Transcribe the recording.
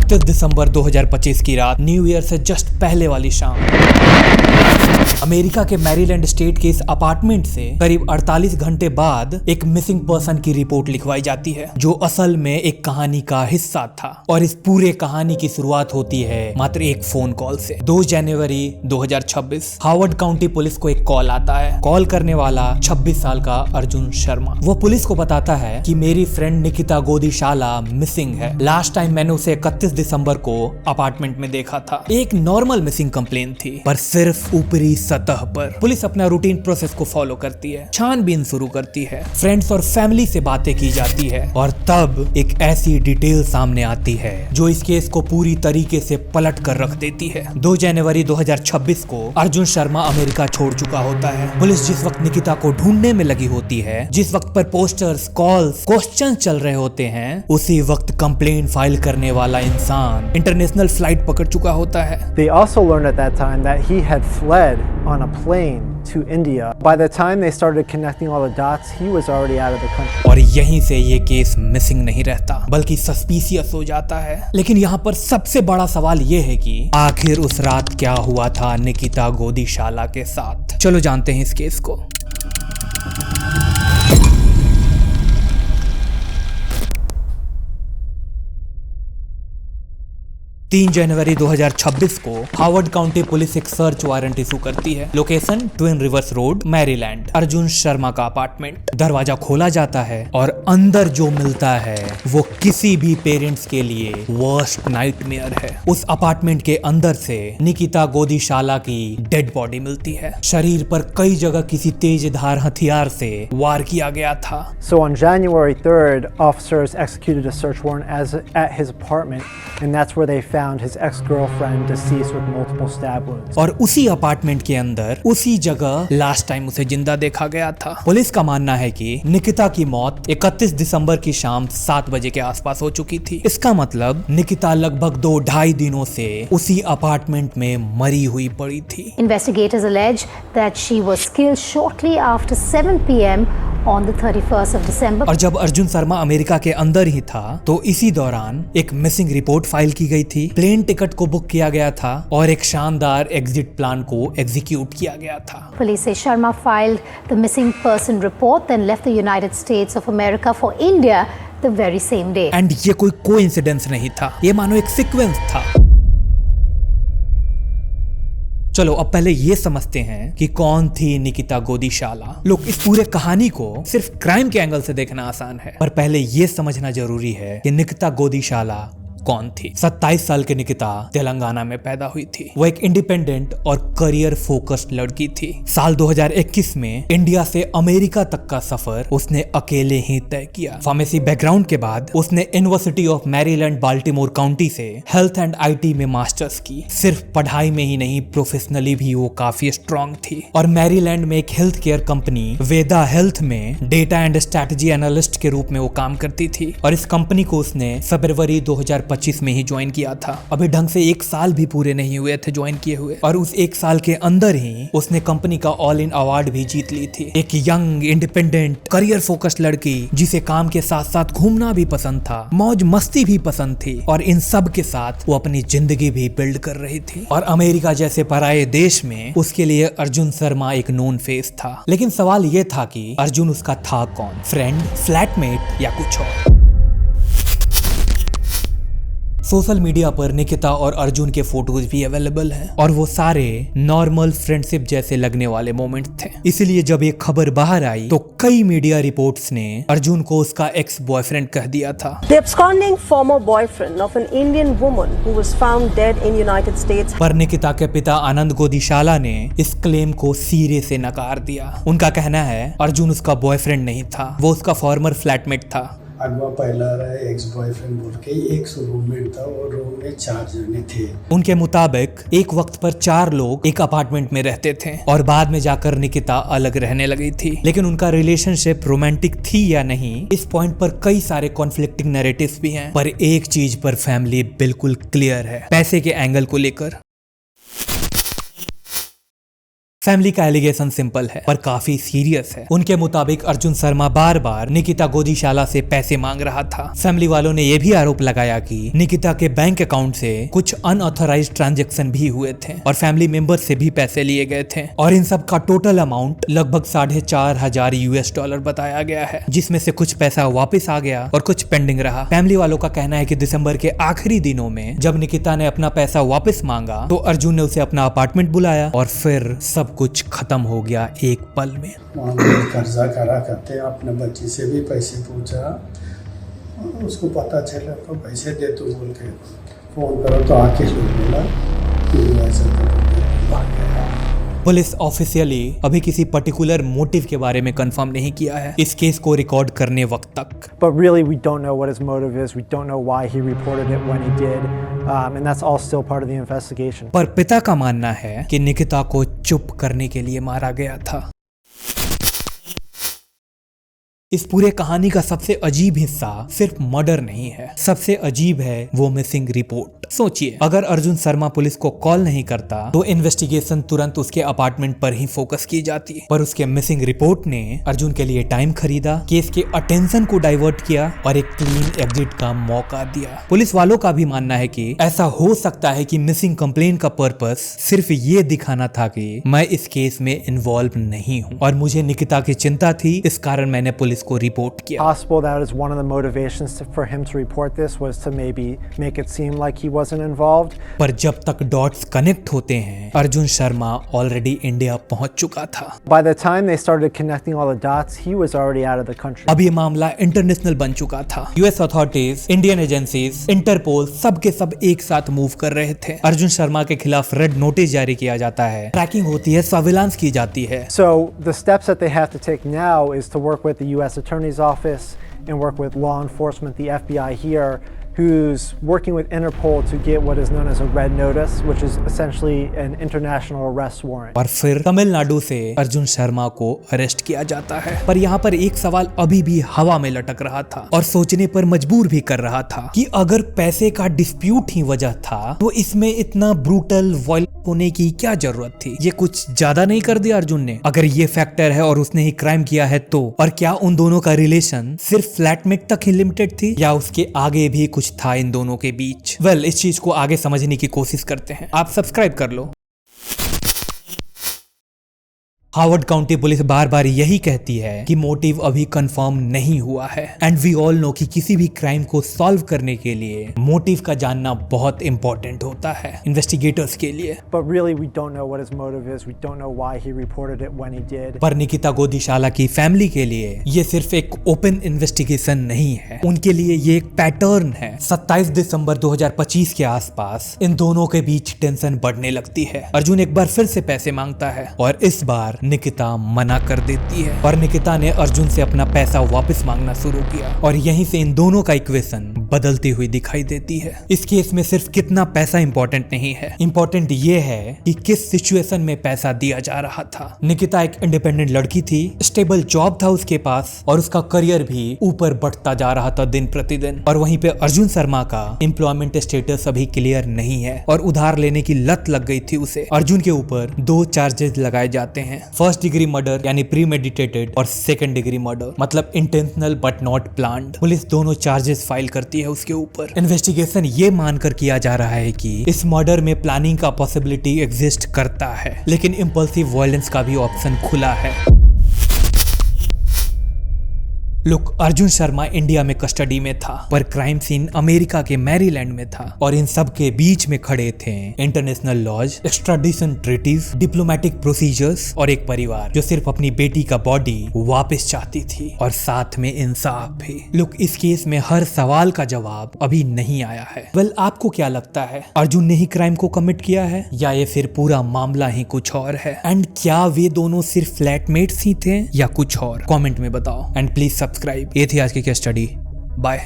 31 दिसंबर 2025 की रात, new year से जस्ट पहले वाली शाम, अमेरिका के मैरीलैंड स्टेट के इस अपार्टमेंट से करीब 48 घंटे बाद एक मिसिंग पर्सन की रिपोर्ट लिखवाई जाती है, जो असल में एक कहानी का हिस्सा था। और इस पूरे कहानी की शुरुआत होती है मात्र एक फोन कॉल से। 2 जनवरी 2026 हार्वर्ड काउंटी पुलिस को एक कॉल आता है। कॉल करने वाला 26 साल का अर्जुन शर्मा। वो पुलिस को बताता है कि मेरी फ्रेंड निकिता गोदीशाला मिसिंग है। लास्ट टाइम मैंने उसे 31 दिसंबर को अपार्टमेंट में देखा था। एक नॉर्मल मिसिंग कंप्लेन थी, पर सिर्फ ऊपरी सतह पर। पुलिस अपना रूटीन प्रोसेस को फॉलो करती है, छानबीन शुरू करती है, फ्रेंड्स और फैमिली से बातें की जाती है, और तब एक ऐसी डिटेल सामने आती है जो इस केस को पूरी तरीके से पलट कर रख देती है। 2 जनवरी 2026 को अर्जुन शर्मा अमेरिका छोड़ चुका होता है। पुलिस जिस वक्त निकिता को ढूंढने में लगी होती है, जिस वक्त पर पोस्टर्स, कॉल्स, क्वेश्चन चल रहे होते हैं, उसी वक्त कंप्लेंट फाइल करने वाला इंसान इंटरनेशनल फ्लाइट पकड़ चुका होता है। They also learned at that time that he had fled on a plane to India. By the time they started connecting all the dots, he was already out of the country. और यहीं से ये case missing नहीं रहता, बल्कि suspicious हो जाता है। लेकिन यहाँ पर सबसे बड़ा सवाल ये है कि आखिर उस रात क्या हुआ था निकिता गोदीशाला के साथ। चलो जानते हैं इस केस को। 3 जनवरी 2026 को हार्वर्ड काउंटी पुलिस एक सर्च वारंट इशू करती है। Location twin reverse road, Maryland. Arjun Sharma का अपार्टमेंट। दरवाजा खोला जाता है और अंदर जो मिलता है वो किसी भी पेरेंट्स के लिए वर्स्ट नाइटमेयर है। उस अपार्टमेंट के अंदर से निकिता गोदीशाला की डेड बॉडी मिलती है। शरीर पर कई जगह किसी तेज धार हथियार से वार किया गया था। So on January 3rd, officers executed a search warrant at his apartment, and that's where they found his ex-girlfriend deceased with multiple stab wounds. और उसी अपार्टमेंट के अंदर उसी जगह लास्ट टाइम उसे जिंदा देखा गया था। पुलिस का मानना है कि निकिता की मौत 31 दिसंबर की शाम 7 बजे के आसपास हो चुकी थी। इसका मतलब निकिता लगभग 2-2.5 दिनों से उसी अपार्टमेंट में मरी हुई पड़ी थी। Investigators allege that she was killed shortly after 7 p.m. on the 31st of December. और जब अर्जुन शर्मा अमेरिका के अंदर ही था, तो इसी दौरान एक मिसिंग रिपोर्ट फाइल की गई थी, प्लेन टिकट को बुक किया गया था और एक शानदार एग्जिट प्लान को एग्जीक्यूट किया गया था। Police say Sharma filed the missing person report, then left the United States of America for India the very same day. And ये कोई कोइंसिडेंस नहीं था, ये मानो एक सीक्वेंस था। चलो अब पहले ये समझते हैं कि कौन थी निकिता गोदीशाला। लोग, इस पूरे कहानी को सिर्फ क्राइम के एंगल से देखना आसान है, पर पहले ये समझना जरूरी है कि निकिता गोदीशाला कौन थी। 27 साल की निकिता तेलंगाना में पैदा हुई थी। वो एक इंडिपेंडेंट और करियर फोकस्ड लड़की थी। साल 2021 में इंडिया से अमेरिका तक का सफर उसने अकेले ही तय किया। फार्मेसी बैकग्राउंड के बाद उसने university of Maryland Baltimore county से हेल्थ एंड आईटी में मास्टर्स की। सिर्फ पढ़ाई में ही नहीं, प्रोफेशनली भी वो काफी स्ट्रांग थी। और मैरीलैंड में एक हेल्थ केयर कंपनी वेदा हेल्थ में डेटा एंड स्ट्रेटजी एनालिस्ट के रूप में वो काम करती थी। और इस कंपनी को उसने फरवरी 2025 में ही ज्वाइन किया था। अभी ढंग से 1 साल भी पूरे नहीं हुए थे ज्वाइन किए हुए, और उस 1 साल के अंदर ही उसने कंपनी का ऑल इन अवार्ड भी जीत ली थी। एक यंग, इंडिपेंडेंट, करियर फोकस्ड लड़की जिसे काम के साथ साथ घूमना भी पसंद था, मौज मस्ती भी पसंद थी, और इन सब के साथ वो अपनी जिंदगी भी बिल्ड कर रही थी। और अमेरिका जैसे पराये देश में उसके लिए अर्जुन शर्मा एक नोन फेस था। लेकिन सवाल ये था कि अर्जुन उसका था कौन, फ्रेंड, फ्लैटमेट या कुछ और। सोशल मीडिया पर निकिता और अर्जुन के फोटोज भी अवेलेबल हैं, और वो सारे नॉर्मल फ्रेंडशिप जैसे लगने वाले मोमेंट थे। इसलिए जब ये खबर बाहर आई तो कई मीडिया रिपोर्ट्स ने अर्जुन को उसका एक्स बॉयफ्रेंड कह दिया था। The absconding former boyfriend of an Indian woman who was found dead in United States. पर निकिता के पिता आनंद गोदीशाला ने इस क्लेम को सिरे से नकार दिया। उनका कहना है अर्जुन उसका बॉयफ्रेंड नहीं था, वो उसका फॉर्मर फ्लैटमेट था। अगवा पहला एक्स बॉयफ्रेंड बोल के एक रूममेट था और रूम में 4 जने थे। उनके मुताबिक एक वक्त पर 4 लोग एक अपार्टमेंट में रहते थे, और बाद में जाकर निकिता अलग रहने लगी थी। लेकिन उनका रिलेशनशिप रोमांटिक थी या नहीं, इस पॉइंट पर कई सारे कॉन्फ्लिक्टिंग नैरेटिव्स भी हैं। पर एक चीज पर फैमिली बिल्कुल क्लियर है, पैसे के एंगल को लेकर। फैमिली का एलिगेशन सिंपल है पर काफी सीरियस है। उनके मुताबिक अर्जुन शर्मा बार बार निकिता गोदीशाला से पैसे मांग रहा था। फैमिली वालों ने यह भी आरोप लगाया कि निकिता के बैंक अकाउंट से कुछ अनऑथराइज्ड ट्रांजैक्शन भी हुए थे और फैमिली मेंबर से भी पैसे लिए गए थे और इन सब का टोटल अमाउंट लगभग $4,500 US बताया गया है, जिसमें से कुछ पैसा वापस आ गया और कुछ पेंडिंग रहा। फैमिली वालों का कहना है कि दिसंबर के आखिरी दिनों में जब निकिता ने अपना पैसा वापस मांगा तो अर्जुन ने उसे अपना अपार्टमेंट बुलाया और फिर सब कुछ खत्म हो गया एक पल में। कर्जा करा करते अपने बच्ची से भी पैसे पूछा, उसको पता चला तो पैसे दे तो बोल के फोन करो तो आके बोला कि ऐसा तो पुलिस ऑफिशियली अभी किसी पर्टिकुलर मोटिव के बारे में कंफर्म नहीं किया है इस केस को रिकॉर्ड करने वक्त तक। But really, we don't know what his motive is. We don't know why he reported it when he did, and that's all still part of the investigation. पर पिता का मानना है कि निकिता को चुप करने के लिए मारा गया था। इस पूरे कहानी का सबसे अजीब हिस्सा सिर्फ मर्डर नहीं है, सबसे अजीब है वो मिसिंग रिपोर्ट। सोचिए, अगर अर्जुन शर्मा पुलिस को कॉल नहीं करता तो इन्वेस्टिगेशन तुरंत उसके अपार्टमेंट पर ही फोकस की जाती, पर उसके मिसिंग रिपोर्ट ने अर्जुन के लिए टाइम खरीदा, केस के अटेंशन को डाइवर्ट किया और एक क्लीन एग्जिट का मौका दिया। पुलिस वालों का भी मानना है कि ऐसा हो सकता है कि मिसिंग कंप्लेन का पर्पस सिर्फ ये दिखाना था कि मैं इस केस में इन्वॉल्व नहीं हूँ और मुझे निकिता की चिंता थी, इस कारण मैंने पुलिस को रिपोर्ट किया। Possible that is one of the motivations for him to report this was to maybe make it seem like he wasn't involved. पर जब तक डॉट्स कनेक्ट होते हैं, अर्जुन शर्मा ऑलरेडी इंडिया पहुंच चुका था। By the time they started connecting all the dots, he was already out of the country. अब ये मामला इंटरनेशनल बन चुका था। US authorities, Indian agencies, Interpol सब के सब एक साथ मूव कर रहे थे। अर्जुन शर्मा के खिलाफ रेड नोटिस जारी किया जाता है, ट्रैकिंग होती है, सर्विलांस की जाती है। So the steps that they have to take now is to work with the U.S. Attorney's Office and work with law enforcement, the FBI here, who's working with Interpol to get what is known as a red notice, which is essentially an international arrest warrant. और फिर तमिलनाडु से अर्जुन शर्मा को arrest किया जाता है। पर यहाँ पर एक सवाल अभी भी हवा में लटक रहा था और सोचने पर मजबूर भी कर रहा था कि अगर पैसे का डिस्प्यूट ही वजह था तो इसमें इतना ब्रूटल वायलेंट होने की क्या जरूरत थी? ये कुछ ज्यादा नहीं कर दिया अर्जुन ने? अगर ये फैक्टर है और उसने ही क्राइम किया है तो, और क्या उन दोनों का रिलेशन सिर्फ फ्लैटमेट तक ही लिमिटेड थी या उसके आगे भी कुछ था इन दोनों के बीच? वेल, इस चीज को आगे समझने की कोशिश करते हैं। आप सब्सक्राइब कर लो। हार्वर्ड काउंटी पुलिस बार बार यही कहती है कि मोटिव अभी कंफर्म नहीं हुआ है एंड वी ऑल नो कि किसी भी क्राइम को सॉल्व करने के लिए मोटिव का जानना बहुत इंपॉर्टेंट होता है इन्वेस्टिगेटर्स के लिए। But really, we don't know what his motive is. We don't know why he reported it when he did. पर निकिता गोदीशाला की फैमिली के लिए ये सिर्फ एक ओपन इन्वेस्टिगेशन नहीं है, उनके लिए ये एक पैटर्न है। 27 दिसंबर 2025 के आसपास इन दोनों के बीच टेंशन बढ़ने लगती है। अर्जुन एक बार फिर से पैसे मांगता है और इस बार निकिता मना कर देती है और निकिता ने अर्जुन से अपना पैसा वापस मांगना शुरू किया और यहीं से इन दोनों का इक्वेशन बदलती हुई दिखाई देती है। इस केस में सिर्फ कितना पैसा इंपॉर्टेंट नहीं है, इंपॉर्टेंट ये है कि किस सिचुएशन में पैसा दिया जा रहा था। निकिता एक इंडिपेंडेंट लड़की थी, स्टेबल जॉब था उसके पास और उसका करियर भी ऊपर बढ़ता जा रहा था दिन प्रतिदिन, और वहीं पे अर्जुन शर्मा का एम्प्लॉयमेंट स्टेटस अभी क्लियर नहीं है और उधार लेने की लत लग गई थी उसे। अर्जुन के ऊपर 2 चार्जेस लगाए जाते हैं, फर्स्ट डिग्री मर्डर यानी प्रीमेडिटेटेड और सेकंड डिग्री मर्डर मतलब intentional but not planned. Police दोनों चार्जेस फाइल करती है उसके ऊपर। इन्वेस्टिगेशन ये मानकर किया जा रहा है कि इस मर्डर में प्लानिंग का पॉसिबिलिटी एग्जिस्ट करता है, लेकिन इंपल्सिव वायलेंस का भी ऑप्शन खुला है। लुक, अर्जुन शर्मा इंडिया में कस्टडी में था पर क्राइम सीन अमेरिका के मैरीलैंड में था और इन सब के बीच में खड़े थे international laws, extradition treaties, diplomatic procedures और एक परिवार जो सिर्फ अपनी बेटी का बॉडी वापस चाहती थी और साथ में इंसाफ भी। लुक, इस केस में हर सवाल का जवाब अभी नहीं आया है। वेल, आपको क्या लगता है, अर्जुन ने ही क्राइम को कमिट किया है या ये फिर पूरा मामला ही कुछ और है? एंड क्या वे दोनों सिर्फ फ्लैटमेट्स ही थे या कुछ और? कमेंट में बताओ एंड प्लीज सब्सक्राइब। ये थी आज की केस स्टडी। बाय।